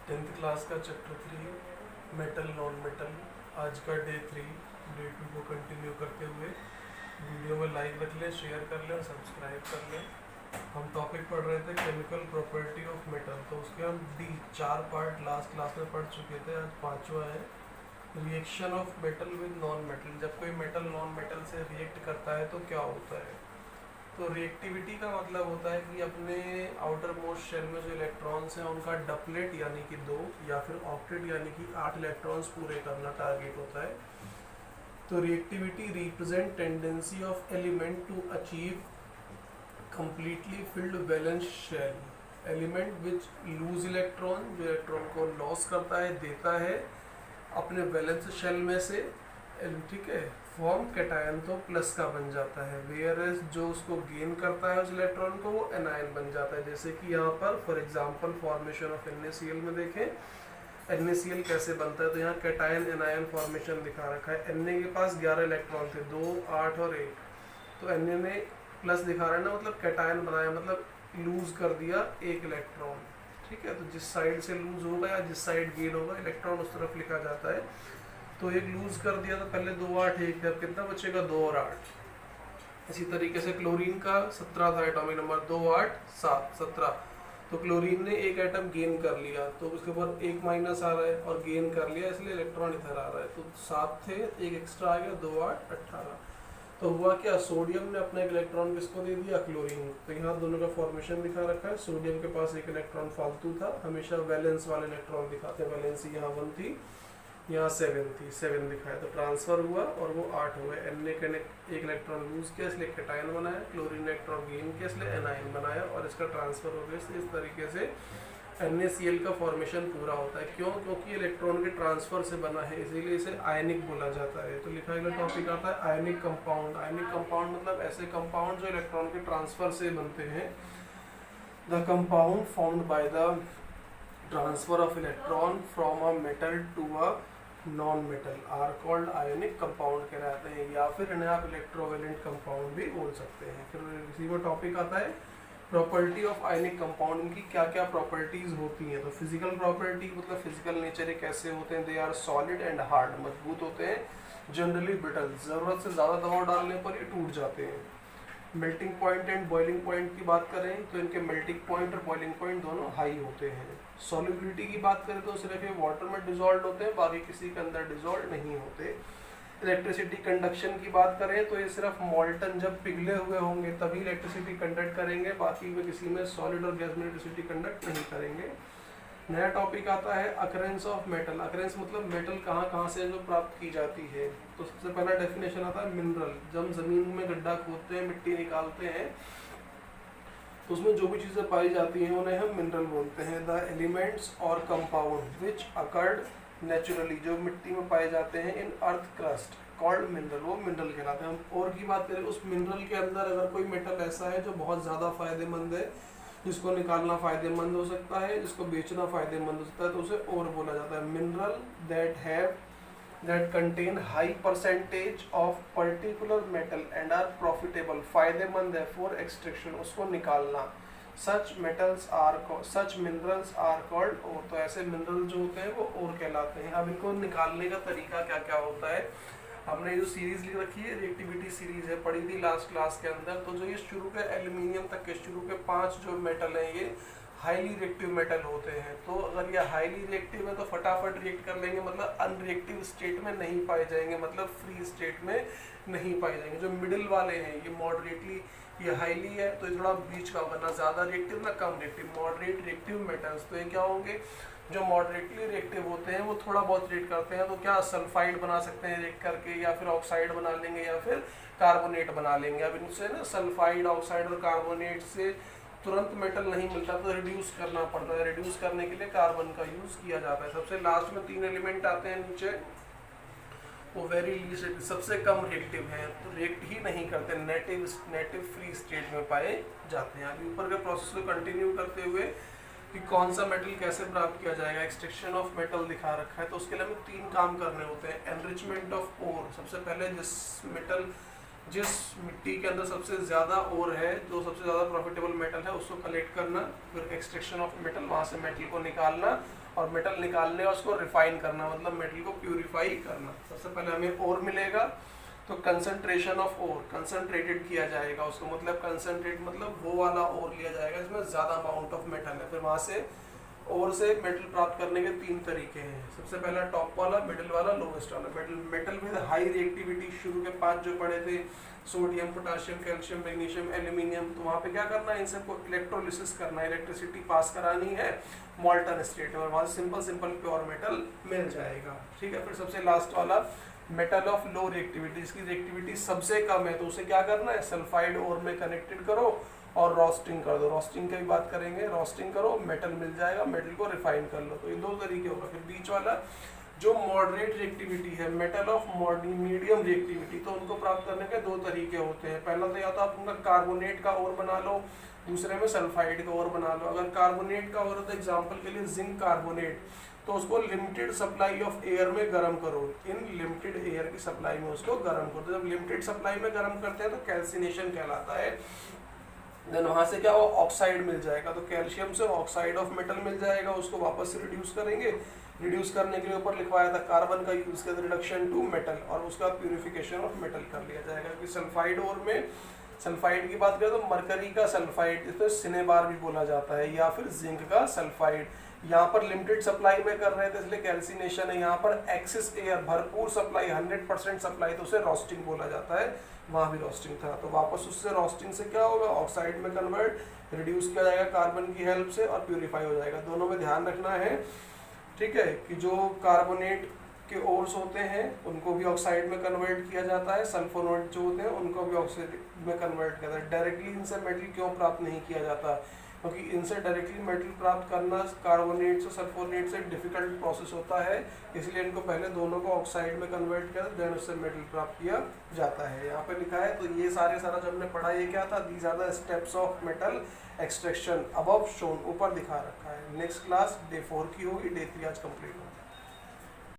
Tenth class का chapter 3 metal non metal. आज का डे 3 डे 2 को कंटिन्यू करते हुए वीडियो में लाइक रख लें, शेयर कर लें, सब्सक्राइब कर लें। हम टॉपिक पढ़ रहे थे केमिकल प्रॉपर्टी ऑफ मेटल, तो उसके हम डी 4 पार्ट लास्ट क्लास में पढ़ चुके थे। आज पांचवा है reaction of metal with non metal. जब कोई मेटल नॉन मेटल से रिएक्ट करता है तो क्या होता है। तो रिएक्टिविटी का मतलब होता है कि अपने आउटर मोस्ट शेल में जो इलेक्ट्रॉन्स हैं उनका डपलेट यानी कि 2 या फिर ऑक्टेट यानी कि 8 इलेक्ट्रॉन्स पूरे करना टारगेट होता है। तो reactivity represent tendency of element to achieve completely filled valence shell. Element which lose electron, जो इलेक्ट्रॉन को लॉस करता है, देता है अपने वैलेंस शेल में से, ठीक है, फॉर्म कैटायन तो प्लस का बन जाता है। वेयर एज जो उसको गेन करता है उस इलेक्ट्रॉन को, वो एनायन बन जाता है। जैसे कि यहाँ पर for example formation of NaCl में देखें NaCl कैसे बनता है। तो यहाँ कैटायन एनायन फॉर्मेशन दिखा रखा है। Na के पास 11 इलेक्ट्रॉन थे, 2, 8 और 1। तो Na ने प्लस दिखा रहा है ना, मतलब कैटायन बनाया, मतलब लूज कर दिया 1 इलेक्ट्रॉन। ठीक है, तो जिस साइड से लूज होगा या जिस साइड गेन होगा इलेक्ट्रॉन उस तरफ लिखा जाता है। तो एक लूज कर दिया तो पहले 2, 8, 1 थे, अब कितना बचेगा 2 और 8। इसी तरीके से क्लोरीन का 17 था एटॉमिक नंबर, 2, 8, 7, 17। तो क्लोरीन ने एक एटम गेन कर लिया, तो उसके ऊपर 1 माइनस आ रहा है और गेन कर लिया, इसलिए इलेक्ट्रॉन इधर आ रहा है। तो 7 थे, 1 एक्स्ट्रा आ गया, 2, 8, 18। तो हुआ क्या, सोडियम ने अपना एक इलेक्ट्रॉन किसको दे दिया, क्लोरीन। तो यहाँ दोनों का फॉर्मेशन दिखा रखा है। सोडियम के पास एक इलेक्ट्रॉन फालतू था, हमेशा वैलेंस वाले इलेक्ट्रॉन दिखाते हैं। वैलेंसी यहाँ 1 थी, यहाँ 7 थी, 7 दिखाया, तो ट्रांसफर हुआ और वो 8 हुए। Na ने एक इलेक्ट्रॉन लूज किया इसलिए कैटायन बनाया, क्लोरीन ने इलेक्ट्रॉन गेन किया इसलिए एनायन बनाया, और इसका ट्रांसफर हो गया। इस तरीके से NaCl का फॉर्मेशन पूरा होता है। क्यों? क्योंकि इलेक्ट्रॉन के ट्रांसफर से बना है, इसीलिए इसे आयनिक बोला जाता है। तो लिखा गया टॉपिक आता है आयनिक कंपाउंड। आयनिक कंपाउंड मतलब ऐसे कंपाउंड जो इलेक्ट्रॉन के ट्रांसफर से बनते हैं। The compound formed by the transfer of electron from a metal to a non metal are called ionic compound कहलाते हैं, या फिर इन्हें आप इलेक्ट्रोवेलेंट कंपाउंड भी बोल सकते हैं। फिर इसी को टॉपिक आता है प्रॉपर्टी ऑफ आयनिक कंपाउंड। इनकी क्या क्या प्रॉपर्टीज होती हैं। तो फिजिकल प्रॉपर्टी मतलब फिजिकल नेचर कैसे होते हैं। They are solid and hard, मजबूत होते हैं, जनरली ब्रिटल, जरूरत से ज़्यादा दबाव डालने पर ये टूट जाते हैं। Melting point and boiling point की बात करें तो इनके मेल्टिंग पॉइंट और बॉइलिंग पॉइंट दोनों हाई होते हैं। सॉल्युबिलिटी की बात करें तो सिर्फ ये वाटर में डिजॉल्व होते हैं, बाकी किसी के अंदर डिजॉल्व नहीं होते। इलेक्ट्रिसिटी कंडक्शन की बात करें तो ये सिर्फ मॉल्टन जब पिघले हुए होंगे तभी इलेक्ट्रिसिटी कंडक्ट करेंगे, बाकी में किसी में सॉलिड और गैस में इलेक्ट्रिसिटी कंडक्ट नहीं करेंगे। नया टॉपिक आता है अकरेंस ऑफ मेटल। अकरेंस मतलब मेटल कहाँ कहाँ से जो प्राप्त की जाती है। तो सबसे पहला डेफिनेशन आता है मिनरल। जब हम जमीन में गड्ढा खोदते हैं, मिट्टी निकालते हैं, तो उसमें जो भी चीज़ें पाई जाती हैं उन्हें हम मिनरल बोलते हैं। द एलिमेंट्स और कंपाउंड विच अकर्ड नेचुरली, जो मिट्टी में पाए जाते हैं इन अर्थ क्रस्ट कॉल्ड मिनरल, वो मिनरल कहलाते हैं। हम और की बात करें, उस मिनरल के अंदर अगर कोई मेटल ऐसा है जो बहुत ज़्यादा फायदेमंद है, जिसको निकालना फायदेमंद हो सकता है, जिसको बेचना फायदेमंद हो सकता है, तो उसे और बोला जाता है mineral that contain high percentage of particular metal and are profitable, फायदेमंद है फॉर एक्सट्रैक्शन, उसको निकालना। Such minerals are called ore. तो ऐसे मिनरल जो होते हैं वो ओर कहलाते हैं। अब इनको निकालने का तरीका क्या क्या होता है। हमने जो सीरीज लिख रखी है रिएक्टिविटी सीरीज है, पढ़ी थी लास्ट क्लास के अंदर। तो जो ये शुरू के एल्यूमिनियम तक के शुरू के 5 जो मेटल हैं ये हाईली रिएक्टिव मेटल होते हैं। तो अगर ये हाईली रिएक्टिव है तो फटाफट रिएक्ट कर लेंगे, मतलब अनरिएक्टिव स्टेट में नहीं पाए जाएंगे, मतलब फ्री स्टेट में नहीं पाए जाएंगे। जो मिडिल वाले हैं ये मॉडरेटली, ये हाईली है तो ये थोड़ा बीच का होगा, ना ज़्यादा रिएक्टिव ना कम रिएक्टिव, मॉडरेट रिएक्टिव मेटल्स। तो ये क्या होंगे, जो मॉडरेटली रिएक्टिव होते हैं वो थोड़ा बहुत रिएक्ट करते हैं, तो क्या सल्फाइड बना सकते हैं रिएक्ट करके, या फिर ऑक्साइड बना लेंगे, या फिर कार्बोनेट बना लेंगे। अब इनसे ना सल्फाइड, ऑक्साइड और कार्बोनेट से तुरंत मेटल नहीं मिलता, तो रिड्यूस करना पड़ता है। रिड्यूस करने के लिए कार्बन का यूज किया जाता है। सबसे लास्ट में 3 एलिमेंट आते हैं नीचे, वो वेरी लीस्ट सबसे कम रिएक्टिव हैं, तो रिएक्ट ही नहीं करते, नेटिव फ्री स्टेट में पाए जाते हैं। अभी ऊपर के प्रोसेस को कंटिन्यू करते हुए कि कौन सा मेटल कैसे प्राप्त किया जाएगा, एक्सट्रैक्शन ऑफ मेटल दिखा रखा है। तो उसके लिए हमें 3 काम करने होते हैं। एनरिचमेंट ऑफ ओर, सबसे पहले जिस मेटल जिस मिट्टी के अंदर सबसे ज़्यादा ओर है, जो सबसे ज़्यादा प्रॉफिटेबल मेटल है, उसको कलेक्ट करना, फिर एक्सट्रैक्शन ऑफ मेटल, वहाँ से मेटल को निकालना और मेटल निकालने और उसको रिफाइन करना, मतलब मेटल को प्यूरिफाई करना। सबसे पहले हमें ओर मिलेगा तो कंसंट्रेशन ऑफ ओर, कंसंट्रेटेड किया जाएगा उसको, मतलब कंसंट्रेट मतलब वो वाला ओर लिया जाएगा जिसमें ज़्यादा अमाउंट ऑफ मेटल है। फिर वहाँ से ओर से मेटल प्राप्त करने के 3 तरीके हैं। सबसे पहला टॉप वाला, मिडिल वाला, लोवेस्ट वाला। मेटल विद हाई रिएक्टिविटी, शुरू के 5 जो पढ़े थे, sodium, potassium, calcium, magnesium, aluminium, तो वहाँ पे क्या करना है, इन सबको इलेक्ट्रोलिसिस करना है, इलेक्ट्रिसिटी पास करानी है मॉल्टन स्टेट में, वहाँ से सिंपल प्योर मेटल मिल जाएगा। ठीक है। फिर सबसे लास्ट वाला मेटल ऑफ लो रिएक्टिविटी, इसकी रिएक्टिविटी सबसे कम है, तो उसे क्या करना है, सल्फाइड ओर में कनेक्टेड करो और रोस्टिंग कर दो। रोस्टिंग की भी बात करेंगे, रोस्टिंग करो, मेटल मिल जाएगा, मेटल को रिफाइन कर लो। तो ये 2 तरीके होगा। फिर बीच वाला जो मॉडरेट रिएक्टिविटी है, मेटल ऑफ मीडियम रिएक्टिविटी, तो उनको प्राप्त करने के 2 तरीके होते हैं। पहला तो या तो आप उनका कार्बोनेट का ओर बना लो, दूसरे में सल्फाइड का ओर बना लो। अगर कार्बोनेट का ओर है तो एग्जाम्पल के लिए जिंक कार्बोनेट, तो उसको लिमिटेड सप्लाई ऑफ एयर में गर्म करो, इन लिमिटेड एयर की सप्लाई में उसको गर्म करो। तो जब लिमिटेड सप्लाई में गर्म करते हैं तो कैल्सिनेशन कहलाता है। देन वहाँ से क्या हो, ऑक्साइड मिल जाएगा, तो कैल्शियम से ऑक्साइड ऑफ मेटल मिल जाएगा, उसको वापस से रिड्यूस करेंगे। रिड्यूस करने के लिए ऊपर लिखवाया था कार्बन का यूज कर, रिडक्शन टू मेटल, और उसका प्यूरिफिकेशन ऑफ मेटल कर लिया जाएगा। क्योंकि सल्फाइड ओर में, सल्फाइड की बात करें तो मरकरी का सल्फाइड, जिसको सिनेबार भी बोला जाता है, या फिर जिंक का सल्फाइड। यहाँ पर लिमिटेड सप्लाई में कर रहे थे इसलिए कैल्सिनेशन है, यहाँ पर एक्सिस एयर भरपूर सप्लाई, 100% सप्लाई, तो उसे रोस्टिंग बोला जाता है, वहाँ भी रोस्टिंग था। तो वापस उससे रोस्टिंग से क्या होगा, ऑक्साइड में कन्वर्ट, रिड्यूस किया जाएगा कार्बन की हेल्प से और प्यूरिफाई हो जाएगा। दोनों में ध्यान रखना है, ठीक है, कि जो कार्बोनेट के ओर्स होते हैं उनको भी ऑक्साइड में कन्वर्ट किया जाता है, सल्फोनेट जो होते हैं उनको भी ऑक्साइड में कन्वर्ट किया जाता है। डायरेक्टली इनसे मेटल क्यों प्राप्त नहीं किया जाता, क्योंकि इनसे डायरेक्टली मेटल प्राप्त करना कार्बोनेट से सल्फोनेट से डिफिकल्ट प्रोसेस होता है, इसलिए इनको पहले दोनों को ऑक्साइड में कन्वर्ट किया, देन उससे मेटल प्राप्त किया जाता है। यहाँ पे लिखा है, तो ये सारा जो हमने पढ़ा ये क्या था, these are the steps of metal extraction above shown, ऊपर दिखा रखा है। नेक्स्ट क्लास डे 4 की होगी, डे 3 आज कंप्लीट होगा।